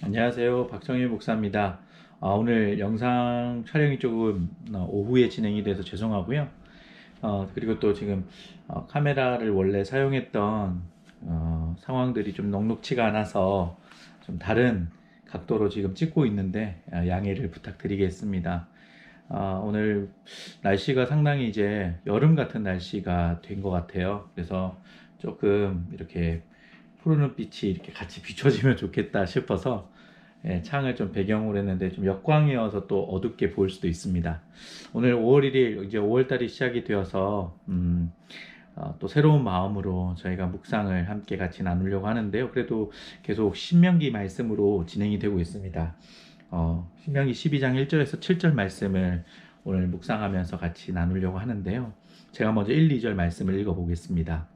안녕하세요. 박정일 목사입니다. 오늘 영상 촬영이 조금 오후에 진행이 돼서 죄송하고요. 그리고 또 지금 카메라를 원래 사용했던 상황들이 좀 녹록치가 않아서 좀 다른 각도로 지금 찍고 있는데 양해를 부탁드리겠습니다. 오늘 날씨가 상당히 이제 여름 같은 날씨가 된 것 같아요. 그래서 조금 이렇게 푸르른 빛이 이렇게 같이 비춰지면 좋겠다 싶어서 창을 좀 배경으로 했는데 좀 역광이어서 또 어둡게 보일 수도 있습니다. 오늘 5월 1일 이제 5월달이 시작이 되어서 또 새로운 마음으로 저희가 묵상을 함께 같이 나누려고 하는데요. 그래도 계속 신명기 말씀으로 진행이 되고 있습니다. 신명기 12장 1절에서 7절 말씀을 오늘 묵상하면서 같이 나누려고 하는데요. 제가 먼저 1, 2절 말씀을 읽어보겠습니다.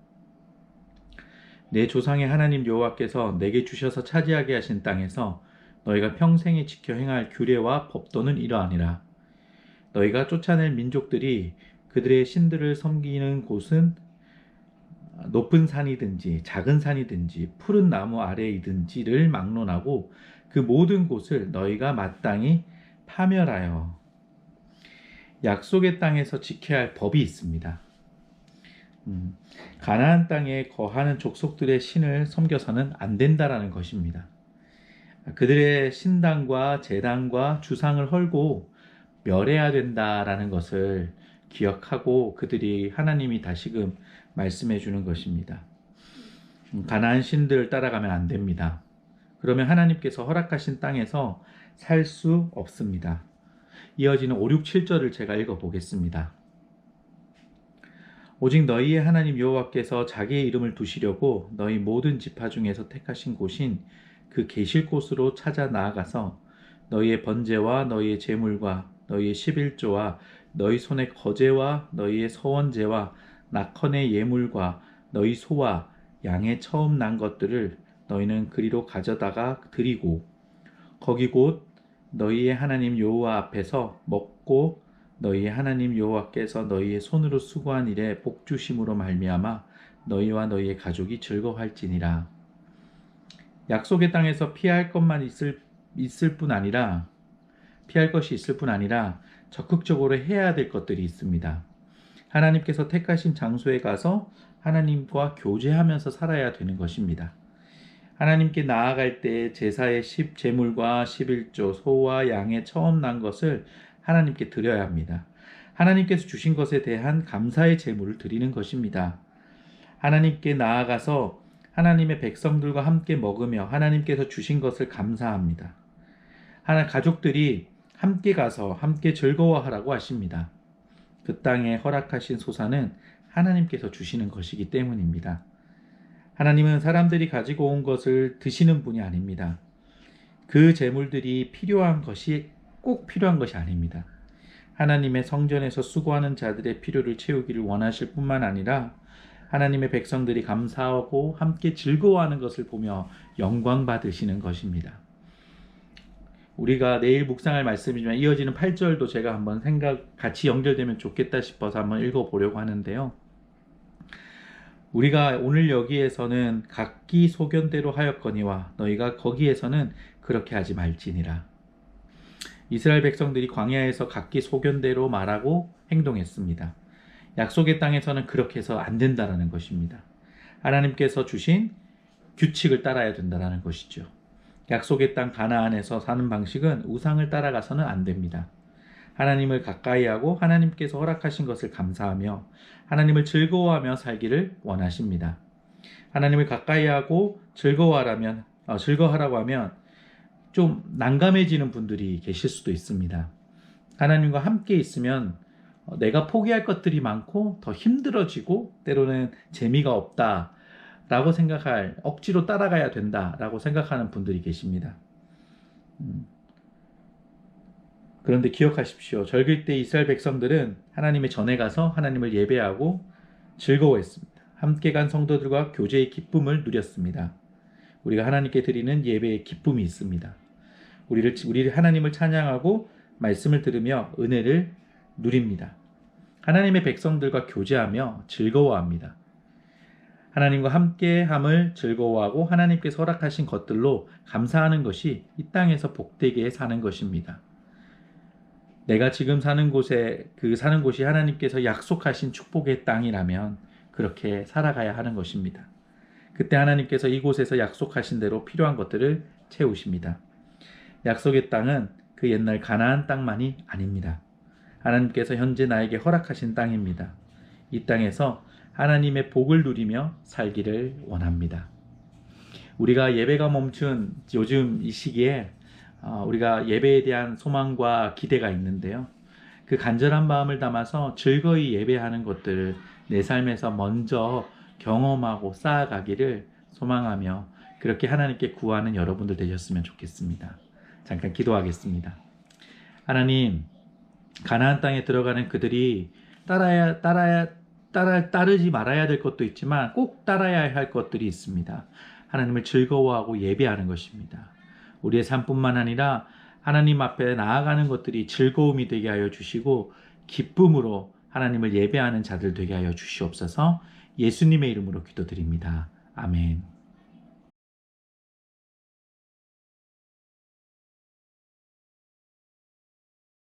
내 조상의 하나님 여호와께서 내게 주셔서 차지하게 하신 땅에서 너희가 평생에 지켜 행할 규례와 법도는 이러하니라. 너희가 쫓아낼 민족들이 그들의 신들을 섬기는 곳은 높은 산이든지 작은 산이든지 푸른 나무 아래이든지를 막론하고 그 모든 곳을 너희가 마땅히 파멸하여 약속의 땅에서 지켜야 할 법이 있습니다. 가나안 땅에 거하는 족속들의 신을 섬겨서는 안 된다라는 것입니다. 그들의 신당과 제단과 주상을 헐고 멸해야 된다라는 것을 기억하고 그들이 하나님이 다시금 말씀해 주는 것입니다. 가나안 신들을 따라가면 안 됩니다. 그러면 하나님께서 허락하신 땅에서 살 수 없습니다. 이어지는 5, 6, 7절을 제가 읽어보겠습니다. 오직 너희의 하나님 여호와께서 자기의 이름을 두시려고 너희 모든 지파 중에서 택하신 곳인 그 계실 곳으로 찾아 나아가서 너희의 번제와 너희의 제물과 너희의 11조와 너희 손의 거제와 너희의 서원제와 낙헌의 예물과 너희 소와 양의 처음 난 것들을 너희는 그리로 가져다가 드리고 거기 곧 너희의 하나님 여호와 앞에서 먹고 너희의 하나님 여호와께서 너희의 손으로 수고한 일에 복 주심으로 말미암아 너희와 너희의 가족이 즐거워할지니라. 약속의 땅에서 피할 것이 있을 뿐 아니라 적극적으로 해야 될 것들이 있습니다. 하나님께서 택하신 장소에 가서 하나님과 교제하면서 살아야 되는 것입니다. 하나님께 나아갈 때 제사의 제물과 11조 소와 양의 처음 난 것을 하나님께 드려야 합니다. 하나님께서 주신 것에 대한 감사의 제물을 드리는 것입니다. 하나님께 나아가서 하나님의 백성들과 함께 먹으며 하나님께서 주신 것을 감사합니다. 가족들이 함께 가서 함께 즐거워하라고 하십니다. 그 땅에 허락하신 소산은 하나님께서 주시는 것이기 때문입니다. 하나님은 사람들이 가지고 온 것을 드시는 분이 아닙니다. 그 재물들이 꼭 필요한 것이 아닙니다. 하나님의 성전에서 수고하는 자들의 필요를 채우기를 원하실 뿐만 아니라 하나님의 백성들이 감사하고 함께 즐거워하는 것을 보며 영광 받으시는 것입니다. 우리가 내일 묵상할 말씀이지만 이어지는 8절도 제가 한번 같이 연결되면 좋겠다 싶어서 한번 읽어보려고 하는데요. 우리가 오늘 여기에서는 각기 소견대로 하였거니와 너희가 거기에서는 그렇게 하지 말지니라. 이스라엘 백성들이 광야에서 각기 소견대로 말하고 행동했습니다. 약속의 땅에서는 그렇게 해서 안 된다라는 것입니다. 하나님께서 주신 규칙을 따라야 된다라는 것이죠. 약속의 땅 가나안에서 사는 방식은 우상을 따라가서는 안 됩니다. 하나님을 가까이 하고 하나님께서 허락하신 것을 감사하며 하나님을 즐거워하며 살기를 원하십니다. 하나님을 가까이 하고 즐거워하라고 하면 좀 난감해지는 분들이 계실 수도 있습니다. 하나님과 함께 있으면 내가 포기할 것들이 많고 더 힘들어지고 때로는 재미가 없다라고 억지로 따라가야 된다라고 생각하는 분들이 계십니다. 그런데 기억하십시오. 절기 때 이스라엘 백성들은 하나님의 전에 가서 하나님을 예배하고 즐거워했습니다. 함께 간 성도들과 교제의 기쁨을 누렸습니다. 우리가 하나님께 드리는 예배의 기쁨이 있습니다. 우리 하나님을 찬양하고 말씀을 들으며 은혜를 누립니다. 하나님의 백성들과 교제하며 즐거워합니다. 하나님과 함께함을 즐거워하고 하나님께서 허락하신 것들로 감사하는 것이 이 땅에서 복되게 사는 것입니다. 내가 지금 사는 곳이 하나님께서 약속하신 축복의 땅이라면 그렇게 살아가야 하는 것입니다. 그때 하나님께서 이곳에서 약속하신 대로 필요한 것들을 채우십니다. 약속의 땅은 그 옛날 가나안 땅만이 아닙니다. 하나님께서 현재 나에게 허락하신 땅입니다. 이 땅에서 하나님의 복을 누리며 살기를 원합니다. 우리가 예배가 멈춘 요즘 이 시기에 우리가 예배에 대한 소망과 기대가 있는데요. 그 간절한 마음을 담아서 즐거이 예배하는 것들을 내 삶에서 먼저 경험하고 쌓아가기를 소망하며 그렇게 하나님께 구하는 여러분들 되셨으면 좋겠습니다. 잠깐 기도하겠습니다. 하나님, 가나안 땅에 들어가는 그들이 따르지 말아야 될 것도 있지만 꼭 따라야 할 것들이 있습니다. 하나님을 즐거워하고 예배하는 것입니다. 우리의 삶뿐만 아니라 하나님 앞에 나아가는 것들이 즐거움이 되게 하여 주시고 기쁨으로 하나님을 예배하는 자들 되게 하여 주시옵소서. 예수님의 이름으로 기도드립니다. 아멘.